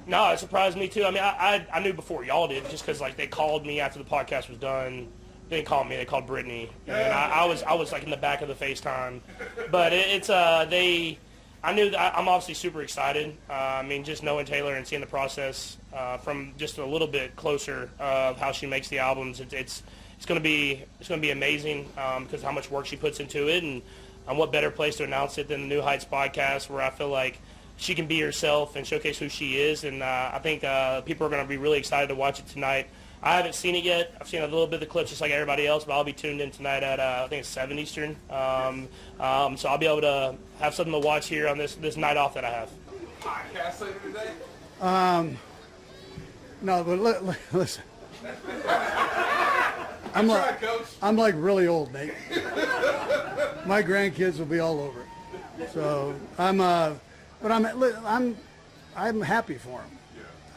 No, it surprised me too. I mean, I knew before y'all did, just because like they called me after the podcast was done. They didn't call me; they called Brittany, and I was like in the back of the FaceTime. But I knew that I'm obviously super excited. I mean, just knowing Taylor and seeing the process from just a little bit closer of how she makes the albums, it's going to be amazing because how much work she puts into it, and what better place to announce it than the New Heights podcast, where I feel like she can be herself and showcase who she is, and I think people are going to be really excited to watch it tonight. I haven't seen it yet. I've seen a little bit of the clips just like everybody else, but I'll be tuned in tonight at, I think it's 7 Eastern. So I'll be able to have something to watch here on this night off that I have. Podcast later today? No, but listen. I'm like really old, Nate. My grandkids will be all over it. So I'm happy for them.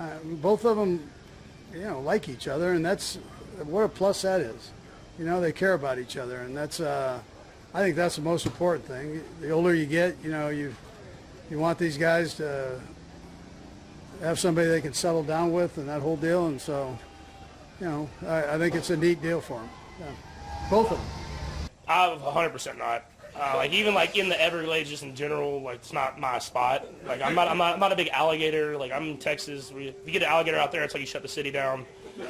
Yeah. Both of them, like each other, and that's what a plus that is. They care about each other, and that's I think that's the most important thing. The older you get, you want these guys to have somebody they can settle down with and that whole deal, and so I think it's a neat deal for them. Yeah. Both of them. I'm 100% not. Even in the Everglades, just in general, it's not my spot. I'm not a big Alligator. I'm in Texas. If you get an alligator out there, it's like you shut the city down.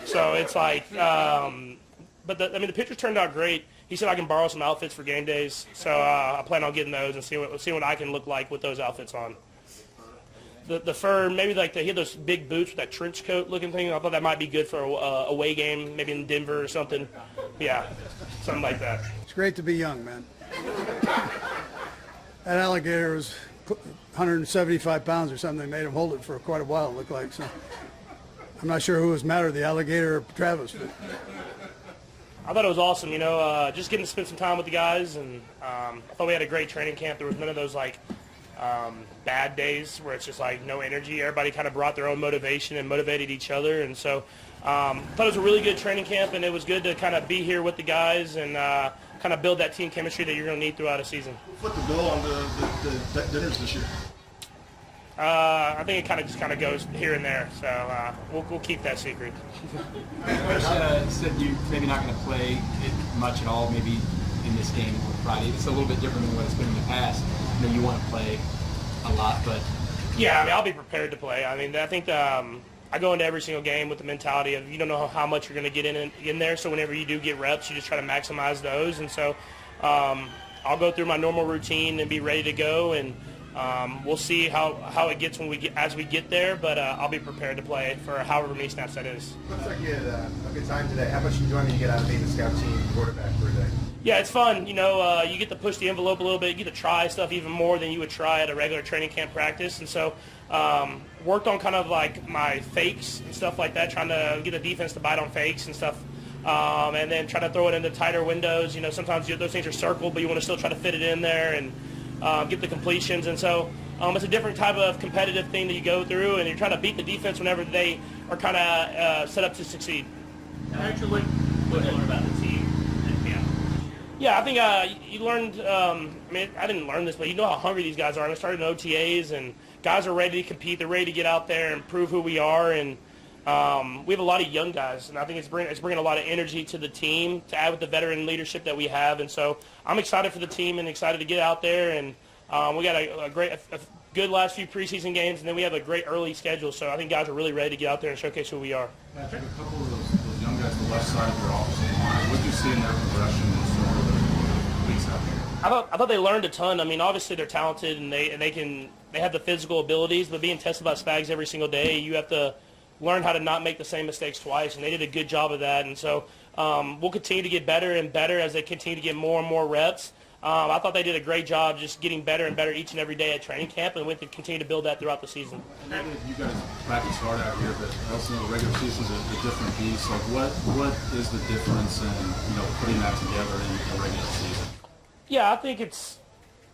So it's but the pictures turned out great. He said I can borrow some outfits for game days, so I plan on getting those and see what I can look like with those outfits on. The fur, maybe he had those big boots with that trench coat looking thing. I thought that might be good for a away game, maybe in Denver or something. Yeah, something like that. It's great to be young, man. That alligator was 175 pounds or something. They made him hold it for quite a while, it looked like. So I'm not sure who was madder, the alligator or Travis. But I thought it was awesome, just getting to spend some time with the guys, and I thought we had a great training camp. There was none of those bad days where it's just no energy. Everybody kind of brought their own motivation and motivated each other, and so I thought it was a really good training camp, and it was good to kind of be here with the guys and kind of build that team chemistry that you're going to need throughout a season. What's the bill on the dinners this year? I think it kind of goes here and there, so we'll keep that secret. Coach said you're maybe not going to play it much at all, maybe in this game on Friday. It's a little bit different than what it's been in the past. You want to play a lot, but yeah, I'll be prepared to play. I think I go into every single game with the mentality of you don't know how much you're going to get in there, so whenever you do get reps, you just try to maximize those, and so I'll go through my normal routine and be ready to go, and we'll see how it gets as we get there, but I'll be prepared to play for however many snaps that is. Looks like you had a good time today. How much enjoyment do you get out of being the scout team quarterback for a day? Yeah, it's fun. You get to push the envelope a little bit. You get to try stuff even more than you would try at a regular training camp practice. And so worked on kind of my fakes and stuff like that, trying to get the defense to bite on fakes and stuff. And then try to throw it into tighter windows. Sometimes those things are circled, but you want to still try to fit it in there and get the completions. And so it's a different type of competitive thing that you go through, and you're trying to beat the defense whenever they are kind of set up to succeed. Actually, what you learn about the team and camp? Yeah, I think you learned, I didn't learn this, but you know how hungry these guys are. I started in OTAs, and guys are ready to compete. They're ready to get out there and prove who we are, and we have a lot of young guys, and I think it's bringing a lot of energy to the team to add with the veteran leadership that we have. And so I'm excited for the team and excited to get out there, and we got a good last few preseason games, and then we have a great early schedule. So I think guys are really ready to get out there and showcase who we are. Patrick, a couple of those young guys on the left side of your offensive line, what do you see in their progression in some of the weeks out here? I thought they learned a ton. Obviously they're talented and they have the physical abilities, but being tested by Spags every single day, you have to learn how to not make the same mistakes twice, and they did a good job of that. And so we'll continue to get better and better as they continue to get more and more reps. I thought they did a great job just getting better and better each and every day at training camp, and we can continue to build that throughout the season. You guys practice hard out here, but also the regular season is a different beast. What is the difference in putting that together in a regular season? Yeah, I think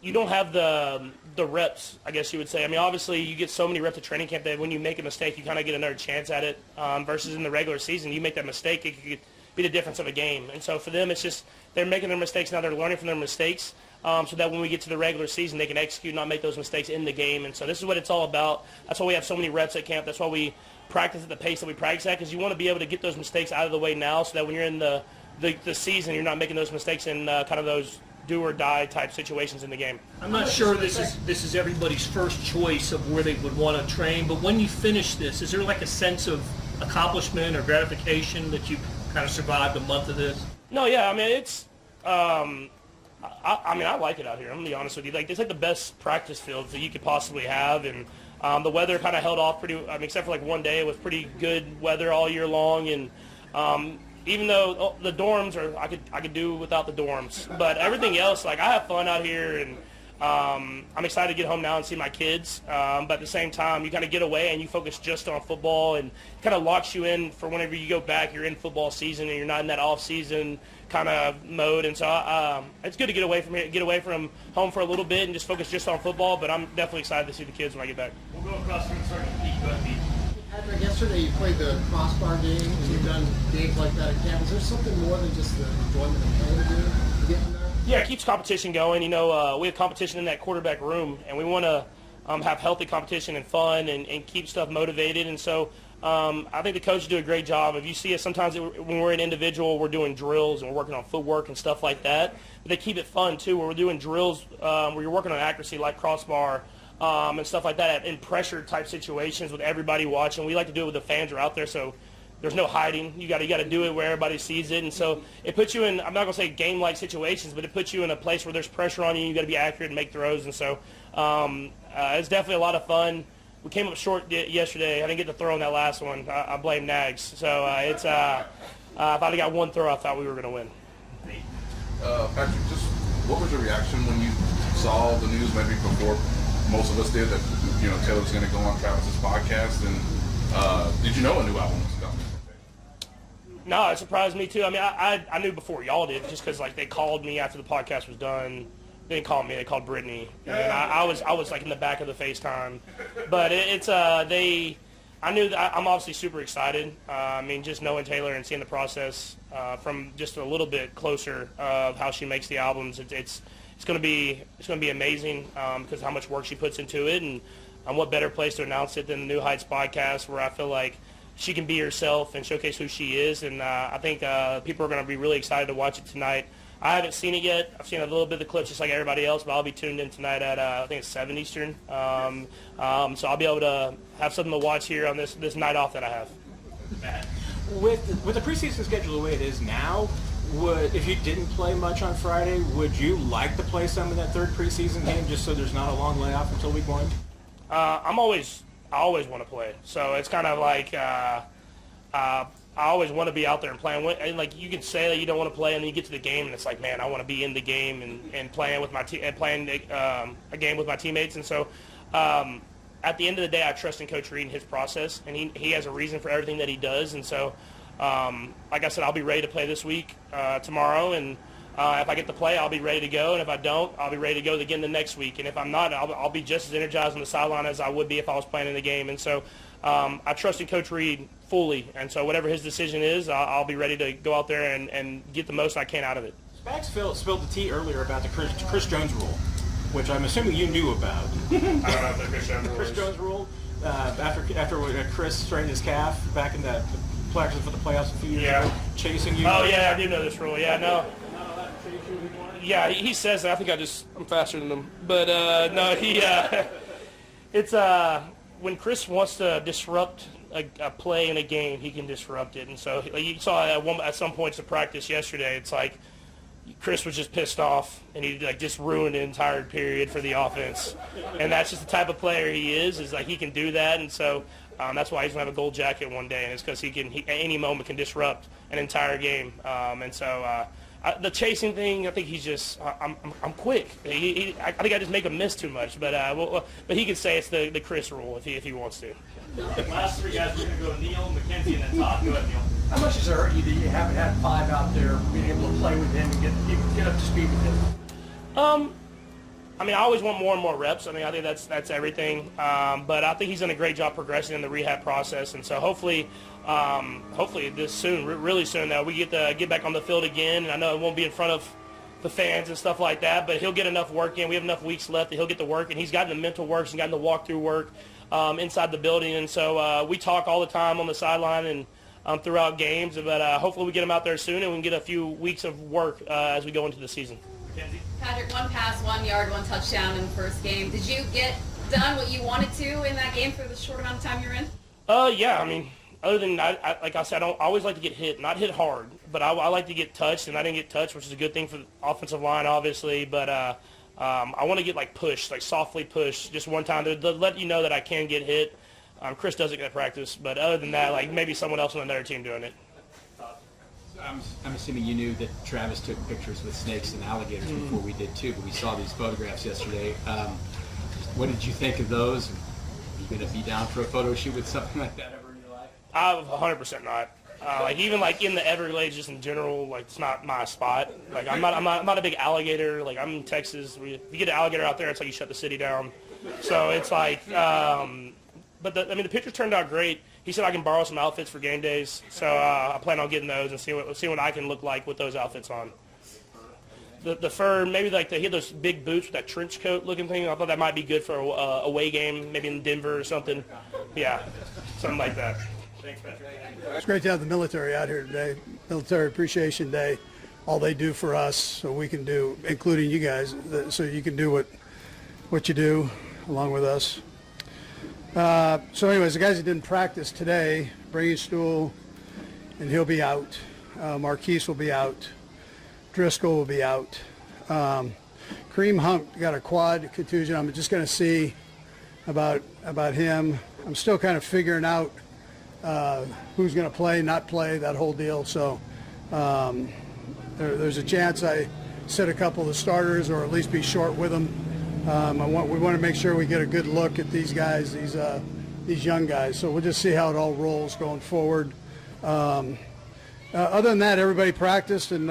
you don't have the reps, I guess you would say. Obviously you get so many reps at training camp that when you make a mistake, you kind of get another chance at it. Versus in the regular season, you make that mistake, it could be the difference of a game. And so for them, it's just they're making their mistakes now. They're learning from their mistakes. so that when we get to the regular season, they can execute and not make those mistakes in the game. And so this is what it's all about. That's why we have so many reps at camp. That's why we practice at the pace that we practice at, because you want to be able to get those mistakes out of the way now so that when you're in the season, you're not making those mistakes in kind of those do-or-die type situations in the game. I'm not sure this is everybody's first choice of where they would want to train, but when you finish this, is there like a sense of accomplishment or gratification that you kind of survived a month of this? No, yeah, I mean, it's I like it out here. I'm going to be honest with you. Like, it's like the best practice fields that you could possibly have, and the weather kind of held off pretty, except for like one day, it was pretty good weather all year long, and even though the dorms I could do without the dorms, but everything else, like, I have fun out here, and I'm excited to get home now and see my kids, but at the same time, you kind of get away and you focus just on football, and it kind of locks you in for whenever you go back, you're in football season and you're not in that off-season kind of mode. And so it's good to get away from here, get away from home for a little bit and just focus just on football, but I'm definitely excited to see the kids when I get back. We'll go across the room and start to peek about the Patrick, yesterday you played the crossbar game, and you've done games like that at camp. Is there something more than just the enjoyment of playing the game to get in there? Yeah, it keeps competition going. You know, we have competition in that quarterback room, and we want to have healthy competition and fun and keep stuff motivated. And so I think the coaches do a great job. If you see us sometimes when we're an individual, we're doing drills and we're working on footwork and stuff like that. But they keep it fun, too, where we're doing drills where you're working on accuracy like crossbar, and stuff like that in pressure type situations with everybody watching. We like to do it with the fans are out there, so there's no hiding. You got to do it where everybody sees it, and so it puts you in. I'm not gonna say game-like situations, but it puts you in a place where there's pressure on you. You got to be accurate and make throws, and so it's definitely a lot of fun. We came up short yesterday. I didn't get to throw in that last one. I blame Nags. So it's if I'd have got one throw, I thought we were gonna win. Patrick, just what was your reaction when you saw the news maybe before most of us did that, you know, Taylor's going to go on Travis's podcast, and did you know a new album was coming? No, it surprised me too. I mean, I knew before y'all did, just because like they called me after the podcast was done. They didn't call me; they called Brittany, and I was like in the back of the FaceTime. But I knew that I'm obviously super excited. I mean, just knowing Taylor and seeing the process from just a little bit closer of how she makes the albums, it's going to be amazing because how much work she puts into it, and what better place to announce it than the New Heights podcast, where I feel like she can be herself and showcase who she is, and I think people are going to be really excited to watch it tonight. I haven't seen it yet. I've seen a little bit of the clips just like everybody else, but I'll be tuned in tonight at I think it's 7 Eastern. So I'll be able to have something to watch here on this night off that I have. With the preseason schedule the way it is now, if you didn't play much on Friday, would you like to play some of that third preseason game just so there's not a long layoff until week 1? I always want to play. So it's kind of like I always want to be out there and playing. And like you can say that you don't want to play, and then you get to the game, and it's like, man, I want to be in the game and playing with my playing a game with my teammates. And so at the end of the day, I trust in Coach Reid and his process, and he has a reason for everything that he does. And so, like I said, I'll be ready to play this week, tomorrow, and if I get to play, I'll be ready to go. And if I don't, I'll be ready to go again the next week. And if I'm not, I'll be just as energized on the sideline as I would be if I was playing in the game. And so I trust in Coach Reid fully. And so whatever his decision is, I'll be ready to go out there and get the most I can out of it. Spags spilled the tea earlier about the Chris Jones rule, which I'm assuming you knew about. I don't know if the Chris Jones rule Chris is. Jones rule, after Chris strained his calf back in the practice for the playoffs a few years ago, chasing you. Oh, yeah, I do know this rule. Yeah, no. Yeah, he says that. I think I'm faster than him. But, no, it's when Chris wants to disrupt a play in a game, he can disrupt it. And so you saw at some points of practice yesterday, it's like Chris was just pissed off, and he like just ruined the entire period for the offense. And that's just the type of player he is like he can do that. And so that's why he's going to have a gold jacket one day, and it's because he at any moment can disrupt an entire game. And so the chasing thing, I think he's just I'm quick. I think I just make him miss too much. But he can say it's the Chris rule if he wants to. last three guys, we're going to go Neil, McKenzie, and then Todd. Go ahead, Neil. How much has it hurt you that you haven't had 5 out there, being able to play with him and get up to speed with him? I mean, I always want more and more reps. I mean, I think that's everything. But I think he's done a great job progressing in the rehab process, and so hopefully this soon, really soon, that we get back on the field again. And I know it won't be in front of the fans and stuff like that. But he'll get enough work in. We have enough weeks left that he'll get the work, and he's gotten the mental work, he's gotten the walkthrough work inside the building. And so we talk all the time on the sideline and throughout games. But hopefully we get him out there soon, and we can get a few weeks of work as we go into the season. Patrick, 1 pass, 1 yard, 1 touchdown in the first game. Did you get done what you wanted to in that game for the short amount of time you're in? Yeah, I mean, other than like I said, I always like to get hit, not hit hard, but I like to get touched, and I didn't get touched, which is a good thing for the offensive line, obviously. But I want to get like pushed, like softly pushed, just one time to let you know that I can get hit. Chris does it at practice, but other than that, like maybe someone else on another team doing it. I'm assuming you knew that Travis took pictures with snakes and alligators before we did too, but we saw these photographs yesterday. What did you think of those? Are you going to be down for a photo shoot with something like that ever in your life? I'm 100% not. Like even like in the Everglades, just in general, like it's not my spot. Like I'm not a big alligator. Like I'm in Texas. If you get an alligator out there, it's like you shut the city down. So it's like, but the pictures turned out great. He said I can borrow some outfits for game days, so I plan on getting those and see what I can look like with those outfits on. The fur, maybe like he had those big boots with that trench coat looking thing. I thought that might be good for a away game, maybe in Denver or something. Yeah, something like that. Thanks, Patrick. It's great to have the military out here today. Military Appreciation Day. All they do for us, so we can do, including you guys, so you can do what you do along with us. So anyways, the guys that didn't practice today, Brady Stool, and he'll be out. Marquise will be out. Driscoll will be out. Kareem Hunt got a quad contusion. I'm just going to see about him. I'm still kind of figuring out who's going to play, not play, that whole deal. So there's a chance I sit a couple of the starters or at least be short with them. We want to make sure we get a good look at these guys, these young guys. So we'll just see how it all rolls going forward. Other than that, everybody practiced and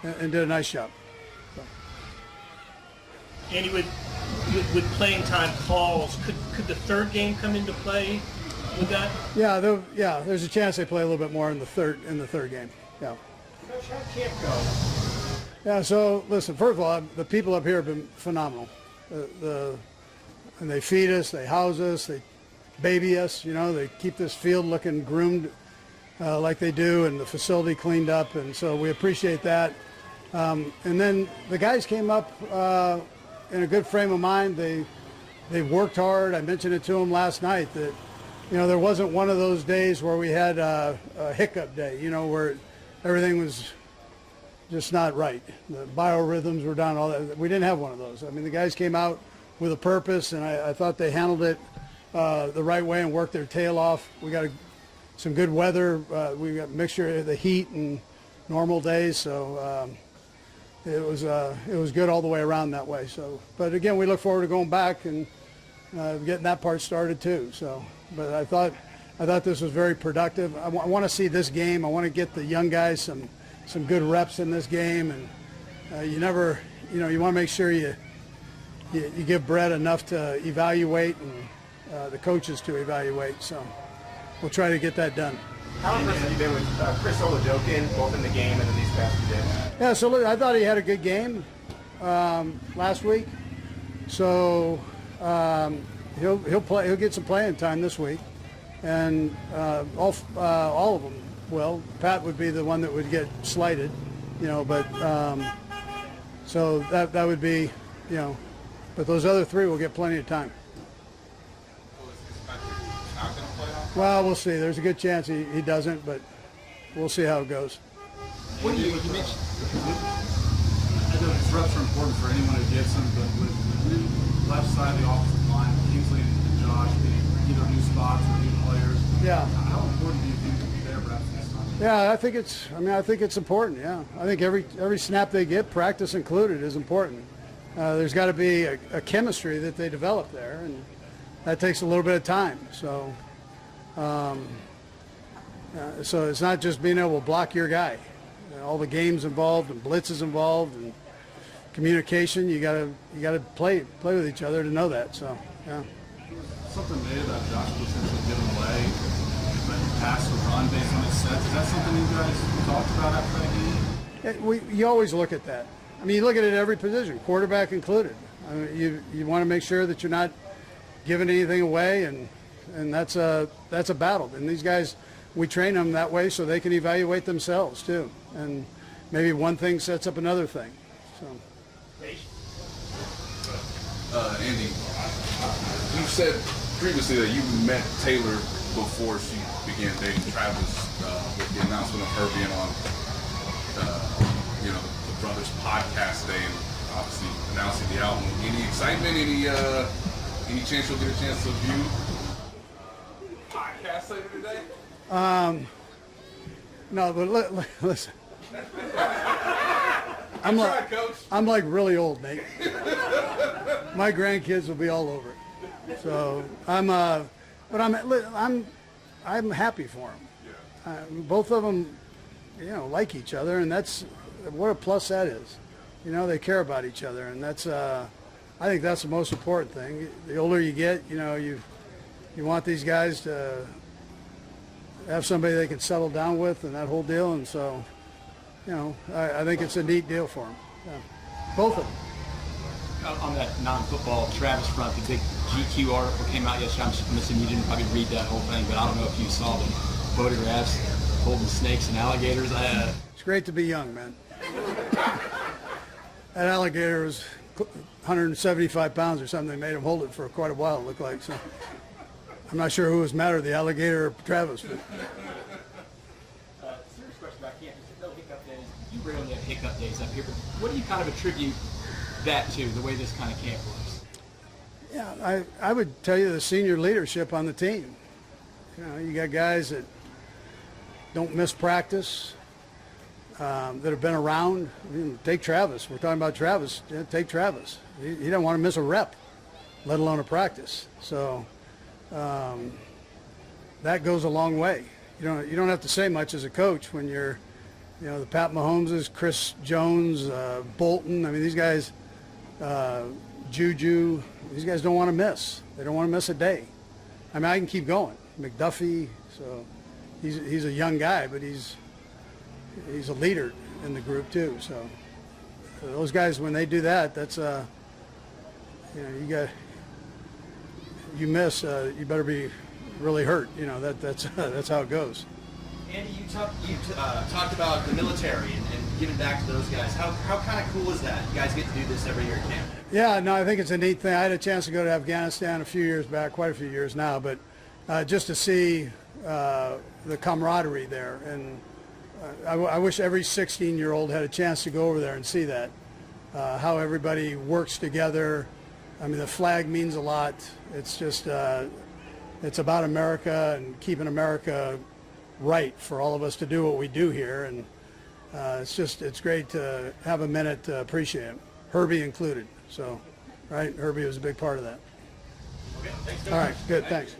did a nice job. So. Andy, with playing time calls, could the third game come into play with that? Yeah, there's a chance they play a little bit more in the third game. Yeah. Coach, how'd camp go? Yeah, so listen, first of all, the people up here have been phenomenal. And they feed us, they house us, they baby us, they keep this field looking groomed like they do, and the facility cleaned up, and so we appreciate that. And then the guys came up in a good frame of mind. They worked hard. I mentioned it to them last night that, there wasn't one of those days where we had a hiccup day, where everything was just not right. The biorhythms were down, all that. We didn't have one of those. I mean, the guys came out with a purpose, and I thought they handled it the right way and worked their tail off. We got some good weather. We got a mixture of the heat and normal days, so it was good all the way around that way. So, but again, we look forward to going back and getting that part started too. So, but I thought this was very productive. I want to see this game. I want to get the young guys some good reps in this game, and you want to make sure you give Brett enough to evaluate and the coaches to evaluate. So we'll try to get that done. How impressed have you been with Chris Olajokin, both in the game and in these past few days? Yeah, so look, I thought he had a good game last week. So he'll play. He'll get some playing time this week, and all of them. Well, Pat would be the one that would get slighted, but so that would be, but those other three will get plenty of time. Well, we'll see. There's a good chance he doesn't, but we'll see how it goes. What do you mentioned? I know these reps are important for anyone who gets them, but with the left side of the offensive line, Kingsley and Josh getting either new spots or new players. Yeah. How important do you think their reps this time? Yeah, I think it's important. Yeah, I think every snap they get, practice included, is important. There's got to be a chemistry that they develop there, and that takes a little bit of time. So, so it's not just being able to block your guy. All the games involved and blitzes involved and communication. You gotta play with each other to know that. So, yeah. Something made about Josh potentially giving away, but pass or run based on his sets. Is that something you guys talked about after that game? You always look at that. I mean, you look at it at every position, quarterback included. I mean, you want to make sure that you're not giving anything away, and that's a battle. And these guys, we train them that way so they can evaluate themselves too. And maybe one thing sets up another thing. So. Andy, you said previously that you met Taylor before she began dating Travis with the announcement of her being on, the Brothers podcast today, and obviously announcing the album. Any excitement? Any chance you'll get a chance to view podcast later today? No, but listen. I'm like really old, Nate. My grandkids will be all over it. So but I'm happy for them. Both of them, like each other, and that's what a plus that is. They care about each other, and that's I think that's the most important thing. The older you get, you want these guys to have somebody they can settle down with, and that whole deal. And so, I think it's a neat deal for them. Yeah. Both of them. On that non-football Travis front, the big GQ article came out yesterday. I'm assuming you didn't probably read that whole thing, but I don't know if you saw the photographs holding snakes and alligators. It's great to be young, man. That alligator was 175 pounds or something. They made him hold it for quite a while, it looked like. So I'm not sure who was madder, the alligator or Travis. But. Serious question about campus. No hiccup days. You rarely have hiccup days up here, but what do you kind of attribute that to, the way this kind of camp works? Yeah, I would tell you the senior leadership on the team. You got guys that don't miss practice, that have been around. I mean, take Travis. We're talking about Travis. Yeah, take Travis. He doesn't want to miss a rep, let alone a practice. So that goes a long way. You don't have to say much as a coach when you're, the Pat Mahomeses, Chris Jones, Bolton. I mean, these guys, Juju. These guys don't want to miss. They don't want to miss a day. I mean, I can keep going. McDuffie. So he's a young guy, but he's a leader in the group too. So those guys, when they do that, that's you miss, you better be really hurt. That's how it goes. Andy, you talked about the military and giving back to those guys. How kind of cool is that? You guys get to do this every year at camp. Yeah, no, I think it's a neat thing. I had a chance to go to Afghanistan a few years back, quite a few years now, but just to see the camaraderie there, and I wish every 16-year-old had a chance to go over there and see that, how everybody works together. I mean, the flag means a lot. It's just, it's about America and keeping America right for all of us to do what we do here, and it's great to have a minute to appreciate him, Herbie included. So, right, Herbie was a big part of that. Okay, thanks. All right, good, thanks.